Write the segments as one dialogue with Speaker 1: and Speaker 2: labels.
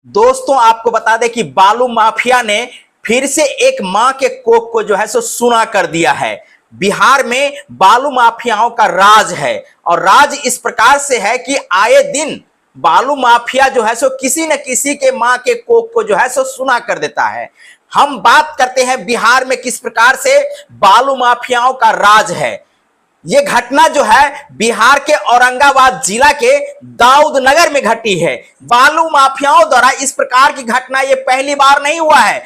Speaker 1: दोस्तों आपको बता दें कि बालू माफिया ने फिर से एक मां के कोख को जो है सो सुना कर दिया है। बिहार में बालू माफियाओं का राज है और राज इस प्रकार से है कि आए दिन बालू माफिया जो है सो किसी न किसी के मां के कोख को जो है सो सुना कर देता है। हम बात करते हैं बिहार में किस प्रकार से बालू माफियाओं का राज है। यह घटना जो है बिहार के औरंगाबाद जिला के दाऊद नगर में घटी है। बालू माफियाओं द्वारा इस प्रकार की घटना यह पहली बार नहीं हुआ है।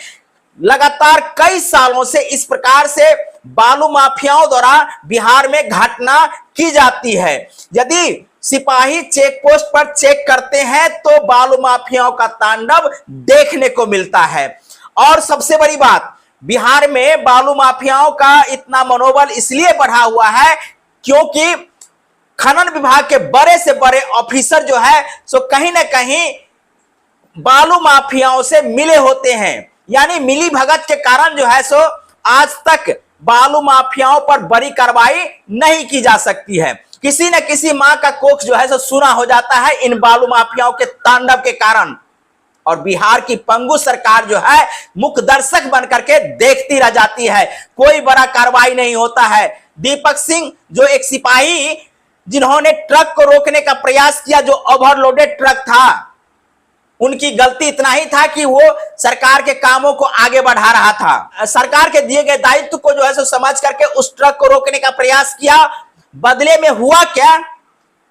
Speaker 1: लगातार कई सालों से इस प्रकार से बालू माफियाओं द्वारा बिहार में घटना की जाती है। यदि सिपाही चेक पोस्ट पर चेक करते हैं तो बालू माफियाओं का तांडव देखने को मिलता है। और सबसे बड़ी बात, बिहार में बालू माफियाओं का इतना मनोबल इसलिए बढ़ा हुआ है क्योंकि खनन विभाग के बड़े से बड़े ऑफिसर जो है सो कहीं ना कहीं बालू माफियाओं से मिले होते हैं। यानी मिली भगत के कारण जो है सो आज तक बालू माफियाओं पर बड़ी कार्रवाई नहीं की जा सकती है। किसी न किसी मां का कोख जो है सो सुना हो जाता है इन बालू माफियाओं के तांडव के कारण। और बिहार की पंगु सरकार जो है मुख्य दर्शक बनकर के देखती रह जाती है, कोई बड़ा कार्रवाई नहीं होता है। दीपक सिंह जो एक सिपाही जिन्होंने ट्रक को रोकने का प्रयास किया, जो ओवरलोडेड ट्रक था, उनकी गलती इतना ही था कि वो सरकार के कामों को आगे बढ़ा रहा था। सरकार के दिए गए दायित्व को जो है सो समझ करके उस ट्रक को रोकने का प्रयास किया। बदले में हुआ क्या,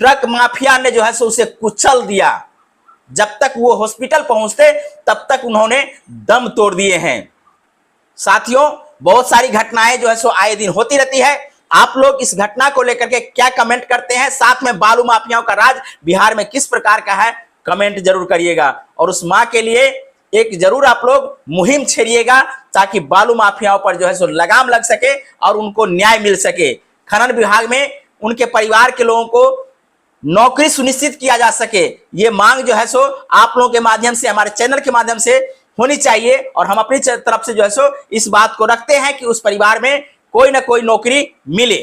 Speaker 1: ट्रक माफिया ने जो है सो उसे कुचल दिया। जब तक वो हॉस्पिटल पहुंचते तब तक उन्होंने दम तोड़ दिए हैं। साथियों, बहुत सारी घटनाएं जो है सो आए दिन होती रहती है। आप लोग इस घटना को लेकर के क्या कमेंट करते हैं, साथ में बालू माफियाओं का राज बिहार में किस प्रकार का है, कमेंट जरूर करिएगा। और उस मां के लिए एक जरूर आप लोग मुहिम छेड़िएगा ताकि बालू माफियाओं पर जो है सो लगाम लग सके और उनको न्याय मिल सके। खनन विभाग में उनके परिवार के लोगों को नौकरी सुनिश्चित किया जा सके, ये मांग जो है सो आप लोगों के माध्यम से, हमारे चैनल के माध्यम से होनी चाहिए। और हम अपनी तरफ से जो है सो इस बात को रखते हैं कि उस परिवार में कोई ना कोई नौकरी मिले।